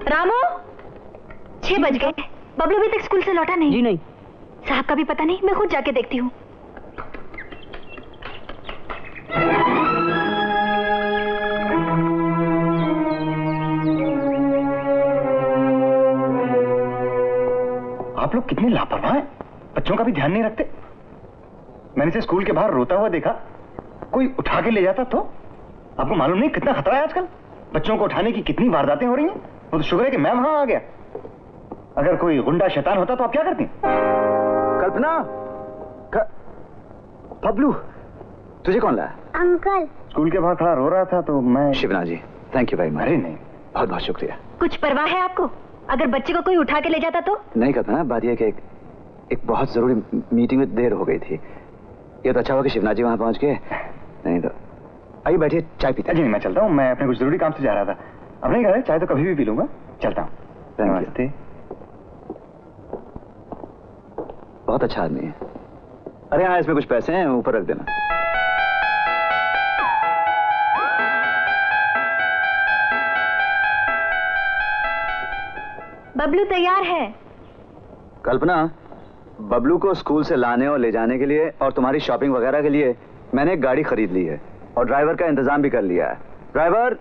रामू, 6 बज गए। बबलू अभी तक स्कूल से लौटा नहीं? जी नहीं। साहब का भी पता नहीं, मैं खुद जाके देखती हूँ। आप लोग कितने लापरवाह हैं, बच्चों का भी ध्यान नहीं रखते। मैंने इसे स्कूल के बाहर रोता हुआ देखा, कोई उठा के ले जाता तो। आपको मालूम नहीं कितना खतरा है आजकल, बच्चों को उठाने की कितनी वारदातें हो रही हैं। वो तो शुक्र है कि मैं वहां आ गया, अगर कोई गुंडा शैतान होता तो आप क्या करती? कल्पना, बबलू, तुझे कौन लाया? अंकल। स्कूल के बाहर खड़ा रो रहा था तो मैं। शिवना जी, थैंक यू वेरी मच। अरे नहीं, बहुत बहुत शुक्रिया। कुछ परवाह है आपको? अगर बच्चे को कोई उठा के ले जाता तो? नहीं कल्पना, बात यह कि एक बहुत जरूरी मीटिंग में देर हो गई थी। ये तो अच्छा हुआ कि शिवना जी वहां पहुंच गए, नहीं तो। आइए बैठिए, चाय पीते हैं। जी नहीं, मैं चलता हूँ, मैं अपने कुछ जरूरी काम से जा रहा था। अब नहीं घर है, चाय तो कभी भी पी लूंगा। चलता हूँ। नमस्ते। बहुत अच्छा आदमी है। अरे हाँ, इसमें कुछ पैसे हैं, ऊपर रख देना। बबलू तैयार है। कल्पना, बबलू को स्कूल से लाने और ले जाने के लिए और तुम्हारी शॉपिंग वगैरह के लिए मैंने एक गाड़ी खरीद ली है और ड्राइवर का इंतजाम भी कर लिया है। ड्राइवर,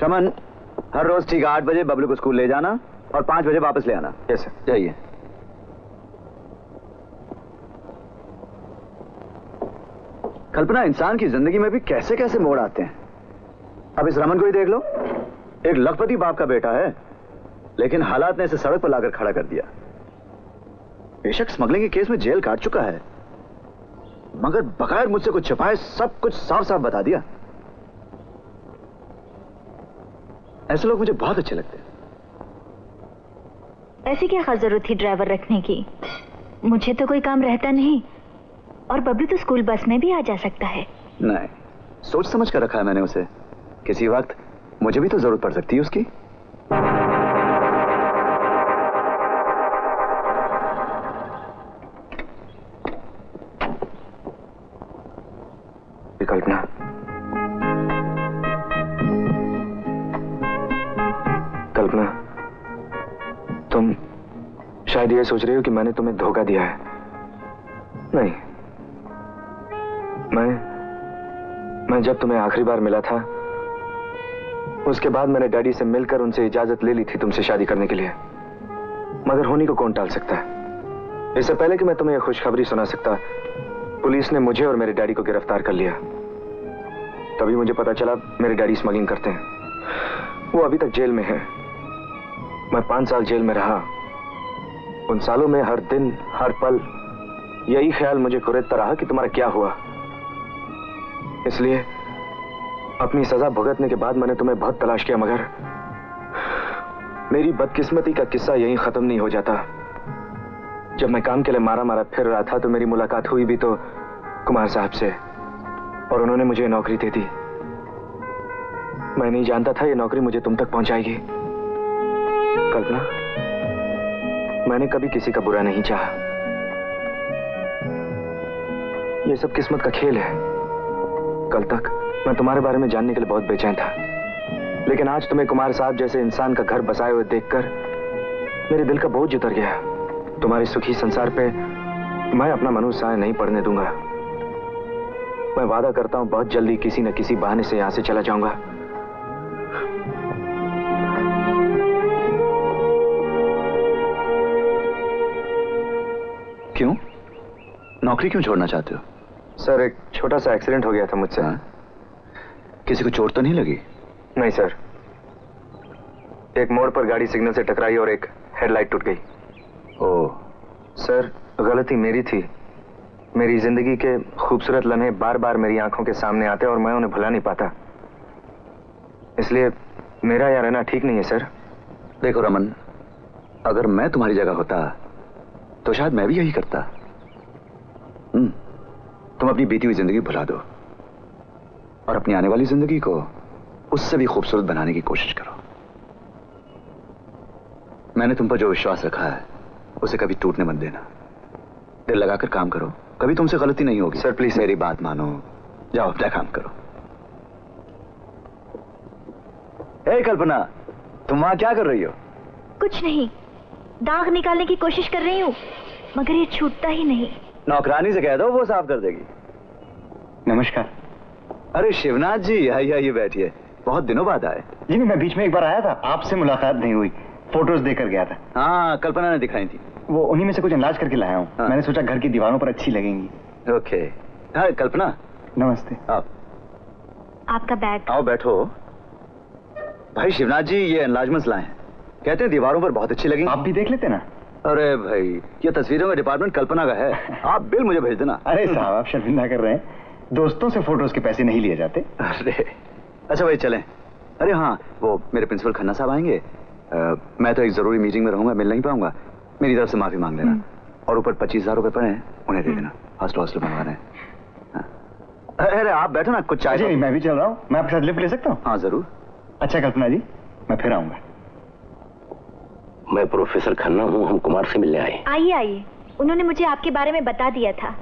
रमन, हर रोज ठीक 8 बजे बबलू को स्कूल ले जाना और 5 बजे वापस ले आना। Yes sir. जाइए। कल्पना, इंसान की जिंदगी में भी कैसे कैसे मोड़ आते हैं। अब इस रमन को ही देख लो, एक लखपति बाप का बेटा है, लेकिन हालात ने इसे सड़क पर लाकर खड़ा कर दिया। बेशक स्मगलिंग के केस में जेल काट चुका है, मगर बगैर मुझसे कुछ छुपाए सब कुछ साफ साफ बता दिया। ऐसे लोग मुझे बहुत अच्छे लगते हैं। ऐसी क्या खास जरूरत थी ड्राइवर रखने की? मुझे तो कोई काम रहता नहीं, और बबलू तो स्कूल बस में भी आ जा सकता है। नहीं, सोच समझ कर रखा है मैंने उसे। किसी वक्त मुझे भी तो जरूरत पड़ सकती है उसकी। कल्पना, कल्पना, तुम शायद ये सोच रही हो कि मैंने तुम्हें धोखा दिया है। नहीं, मैं जब तुम्हें आखिरी बार मिला था, उसके बाद मैंने डैडी से मिलकर उनसे इजाजत ले ली थी तुमसे शादी करने के लिए। मगर होनी को कौन टाल सकता है। इससे पहले कि मैं तुम्हें यह खुशखबरी सुना सकता, पुलिस ने मुझे और मेरे डैडी को गिरफ्तार कर लिया। तभी मुझे पता चला मेरे डैडी स्मगलिंग करते हैं। वो अभी तक जेल में है। मैं 5 साल जेल में रहा। उन सालों में हर दिन हर पल यही ख्याल मुझे कुरेदता रहा कि तुम्हारा क्या हुआ। इसलिए अपनी सजा भुगतने के बाद मैंने तुम्हें बहुत तलाश किया, मगर मेरी बदकिस्मती का किस्सा यहीं खत्म नहीं हो जाता। जब मैं काम के लिए मारा मारा फिर रहा था तो मेरी मुलाकात हुई भी तो कुमार साहब से, और उन्होंने मुझे नौकरी दे दी। मैं नहीं जानता था ये नौकरी मुझे तुम तक पहुंचाएगी। कल्पना, मैंने कभी किसी का बुरा नहीं चाहा। ये सब किस्मत का खेल है। कल तक मैं तुम्हारे बारे में जानने के लिए बहुत बेचैन था, लेकिन आज तुम्हें कुमार साहब जैसे इंसान का घर बसाए हुए देखकर मेरे दिल का बोझ उतर गया। तुम्हारे सुखी संसार पे मैं अपना मनुष्य साय नहीं पड़ने दूंगा। मैं वादा करता हूं बहुत जल्दी किसी न किसी बहाने से यहां से चला जाऊंगा। क्यों? नौकरी क्यों छोड़ना चाहते हो? सर, एक छोटा सा एक्सीडेंट हो गया था मुझसे। किसी को चोट तो नहीं लगी? नहीं सर, एक मोड़ पर गाड़ी सिग्नल से टकराई और एक हेडलाइट टूट गई। ओह सर, गलती मेरी थी। मेरी जिंदगी के खूबसूरत लम्हे बार बार मेरी आंखों के सामने आते और मैं उन्हें भुला नहीं पाता। इसलिए मेरा यहाँ रहना ठीक नहीं है सर। देखो रमन, अगर मैं तुम्हारी जगह होता तो शायद मैं भी यही करता। तुम अपनी बीती हुई जिंदगी भुला दो और अपनी आने वाली जिंदगी को उससे भी खूबसूरत बनाने की कोशिश करो। मैंने तुम पर जो विश्वास रखा है उसे कभी टूटने मत देना। दिल लगाकर काम करो, कभी तुमसे गलती नहीं होगी। सर प्लीज मेरी बात मानो, जाओ अपना काम करो। हे कल्पना, तुम वहां क्या कर रही हो? कुछ नहीं, दाग निकालने की कोशिश कर रही हूँ, मगर ये छूटता ही नहीं। नौकरानी से कह दो, वो साफ कर देगी। नमस्कार। अरे शिवनाथ जी, आइए बैठिए। बहुत दिनों बाद आए। जी नहीं, मैं बीच में एक बार आया था, आपसे मुलाकात नहीं हुई, फोटोज देकर गया था। हाँ, कल्पना ने दिखाई थी। वो उन्हीं में से कुछ इलाज करके लाया हूँ। हाँ। मैंने सोचा घर की दीवारों पर अच्छी लगेंगी। ओके। हाँ कल्पना, नमस्ते। आओ आपका बैग। आओ बैठो। भाई शिवनाथ जी ये एनलार्जमेंट्स लाए हैं, कहते हैं दीवारों पर बहुत अच्छी लगेंगी। आप भी देख लेते ना। अरे भाई, ये तस्वीरों का डिपार्टमेंट कल्पना का है, आप बिल मुझे भेज देना। अरे साहब, आप शर्मिंदा कर रहे हैं, दोस्तों से फोटोज के पैसे नहीं लिए जाते। अरे अच्छा भाई चलें। अरे हाँ, वो मेरे प्रिंसिपल खन्ना साहब आएंगे। मैं तो एक जरूरी मीटिंग में रहूंगा, मिल नहीं पाऊंगा। मेरी तरफ से माफी मांग लेना। और ऊपर 25,000 रुपए पड़े हैं, उन्हें दे देना। हॉस्टल बनवा रहे हैं। हाँ। अरे आप बैठो ना, कुछ चाय। जी मैं भी चल रहा हूँ, मैं आपके साथ लिफ्ट ले सकता हूँ? हाँ जरूर। अच्छा कल्पना जी, मैं फिर आऊंगा। मैं प्रोफेसर खन्ना हूँ, हम कुमार से मिलने आए। आइए आइए, उन्होंने मुझे आपके बारे में बता दिया था।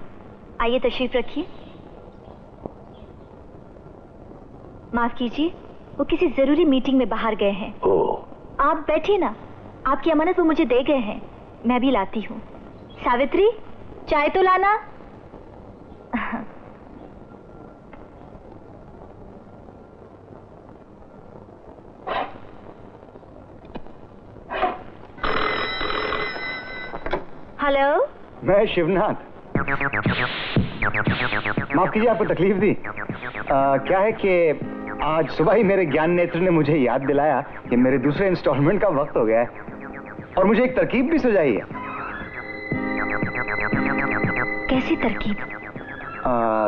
आइए तशरीफ रखिए। माफ कीजिए, वो किसी जरूरी मीटिंग में बाहर गए हैं। ओह। आप बैठिए ना, आपकी अमानत वो मुझे दे गए हैं, मैं भी लाती हूँ। सावित्री, चाय तो लाना। हेलो, मैं शिवनाथ। माफ कीजिए, आपको तकलीफ दी। क्या है कि आज सुबह ही मेरे ज्ञान नेत्र ने मुझे याद दिलाया कि मेरे दूसरे इंस्टॉलमेंट का वक्त हो गया है, और मुझे एक तरकीब भी सुझाई है। कैसी तरकीब?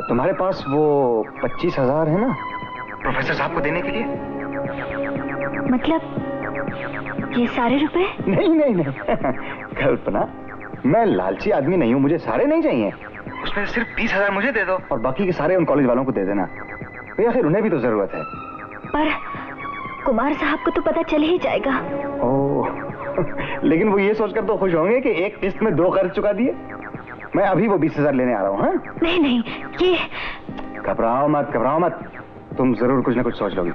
तुम्हारे पास वो 25,000 है ना प्रोफेसर साहब को देने के लिए? मतलब ये सारे रुपए? नहीं नहीं नहीं कल्पना, मैं लालची आदमी नहीं हूँ, मुझे सारे नहीं चाहिए। उसमें सिर्फ 20,000 मुझे दे दो, और बाकी के सारे उन कॉलेज वालों को दे देना। भैया आखिर उन्हें भी तो जरूरत है। पर कुमार साहब को तो पता चल ही जाएगा। ओह लेकिन वो ये सोचकर तो खुश होंगे कि एक किस्त में 2 कर्ज चुका दिए। मैं अभी वो 20,000 लेने आ रहा हूँ। हाँ नहीं नहीं, ये घबराओ मत, तुम जरूर कुछ ना कुछ सोच लोगी।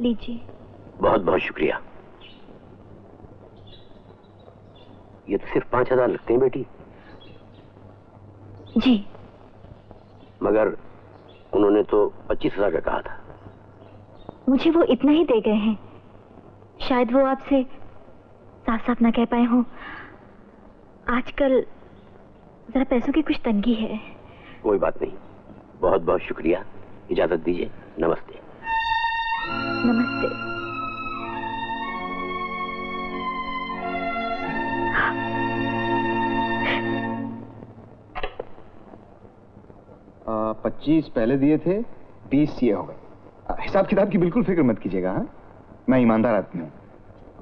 लीजिए। बहुत बहुत शुक्रिया। ये तो सिर्फ 5,000 लगते हैं बेटी। जी, मगर उन्होंने तो 25,000 का कहा था। मुझे वो इतना ही दे गए हैं, शायद वो आपसे साफ साफ ना कह पाए हों। आजकल जरा पैसों की कुछ तंगी है। कोई बात नहीं, बहुत बहुत शुक्रिया। इजाजत दीजिए, नमस्ते। नमस्ते। आ, 25 पहले दिए थे, 20 ये हो गए। हिसाब किताब की बिल्कुल फिक्र मत कीजिएगा। हाँ, मैं ईमानदार आदमी हूँ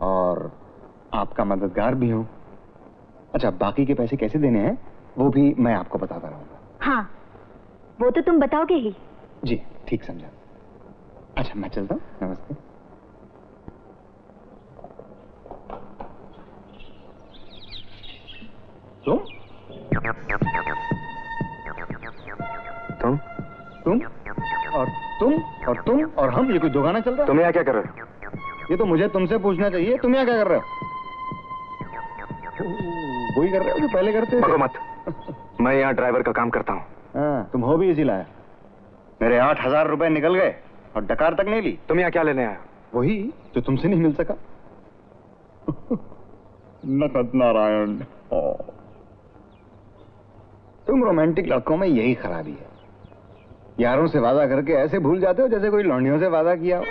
और आपका मददगार भी हूँ। अच्छा, बाकी के पैसे कैसे देने हैं वो भी मैं आपको बताता रहूँगा। हाँ, वो तो तुम बताओगे ही। जी ठीक समझा। अच्छा मैं चलता हूँ, नमस्ते। तुम और हम, ये कोई दो गाना चल रहा है? तुम यहाँ क्या कर रहे हो? ये तो मुझे तुमसे पूछना चाहिए, तुम यहाँ क्या कर रहे हो? वही कर रहे हो जो पहले करते थे। मत, मैं यहाँ ड्राइवर का काम करता हूँ। हाँ, तुम हो भी इसी लायक। मेरे 8,000 रुपए निकल गए और डकार तक नहीं ली। तुम यहाँ क्या लेने आए? वही जो तुमसे नहीं मिल सका। नकद नारायण। तुम रोमांटिक लड़कों में यही खराबी है, यारों से वादा करके ऐसे भूल जाते हो जैसे कोई लौंडियों से वादा किया हो।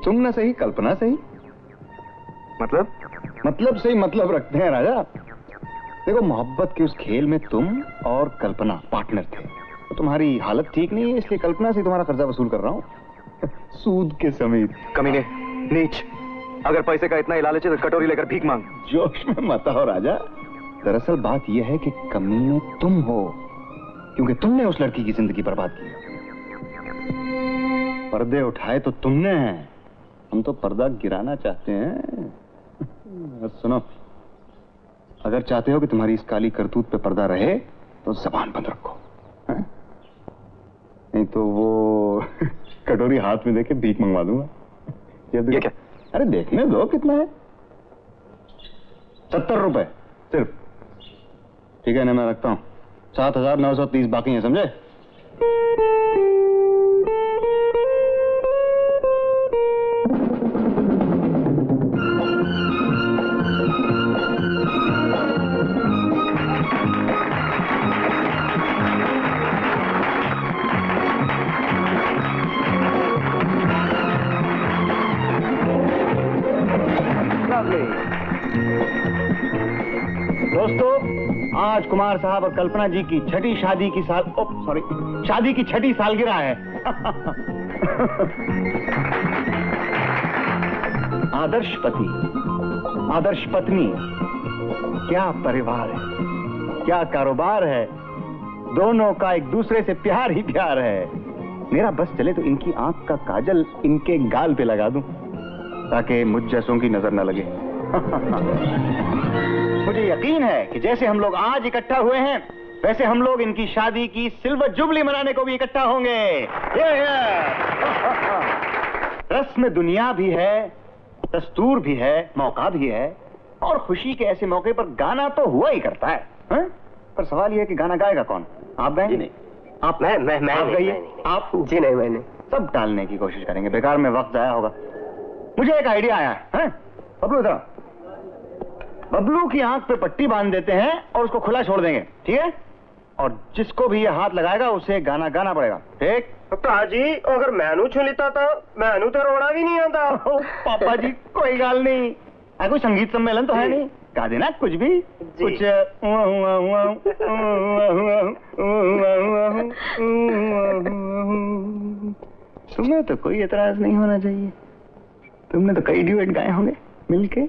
तुम ना सही, कल्पना सही। मतलब सही मतलब रखते हैं राजा। देखो, मोहब्बत के उस खेल में तुम और कल्पना पार्टनर थे। तो तुम्हारी हालत ठीक नहीं है, इसलिए कल्पना से तुम्हारा कर्जा वसूल कर रहा हूँ। सूद के समेत। कमीने, नीच, अगर पैसे का इतना ही लालच है तो कटोरी लेकर भीख मांग। जोश में मत हो राजा। दरअसल बात यह है कि कमीने तुम हो, क्योंकि तुमने उस लड़की की जिंदगी बर्बाद की। पर्दे उठाए तो तुमने हैं, हम तो पर्दा गिराना चाहते हैं। सुनो, अगर चाहते हो कि तुम्हारी इस काली करतूत पे पर्दा रहे तो जबान बंद रखो, है? नहीं तो वो कटोरी हाथ में देके भीख मंगवा दूंगा। ये क्या? अरे देखने दो कितना है। 70 रुपए सिर्फ। ठीक है ना, मैं रखता हूं। 7,930 बाकी हैं, समझे? दोस्तों, आज कुमार साहब और कल्पना जी की छठी शादी की शादी की छठी सालगिरह है। आदर्श पति, आदर्श पत्नी, क्या परिवार है, क्या कारोबार है। दोनों का एक दूसरे से प्यार ही प्यार है। मेरा बस चले तो इनकी आंख का काजल इनके गाल पे लगा दूं, ताकि मुझ जैसों की नजर न लगे। मुझे यकीन है कि जैसे हम लोग आज इकट्ठा हुए हैं, वैसे हम लोग इनकी शादी की सिल्वर जुबली मनाने को भी इकट्ठा होंगे। रस्म दुनिया भी है, दस्तूर भी है, मौका भी है, और खुशी के ऐसे मौके पर गाना तो हुआ ही करता है, हैं? पर सवाल यह है कि गाना गाएगा कौन? आप गाएंगे? नहीं, आप गाइए। आप? जी नहीं, मैंने सब टालने की कोशिश करेंगे, बेकार में वक्त जाया होगा। मुझे एक आइडिया आया है। बबलू इधर, बबलू की आंख पे पट्टी बांध देते हैं और उसको खुला छोड़ देंगे, ठीक है? और जिसको भी ये हाथ लगाएगा उसे गाना गाना पड़ेगा, ठीक? जी अगर मैनू छू लेता था, मैनू तो रोना भी नहीं आता। पापा जी कोई गाल नहीं, कोई संगीत सम्मेलन तो है नहीं, गा देना कुछ भी, कुछ। तुम्हें तो कोई एतराज नहीं होना चाहिए, तुमने तो कई ड्यूएट गाए होंगे मिलके,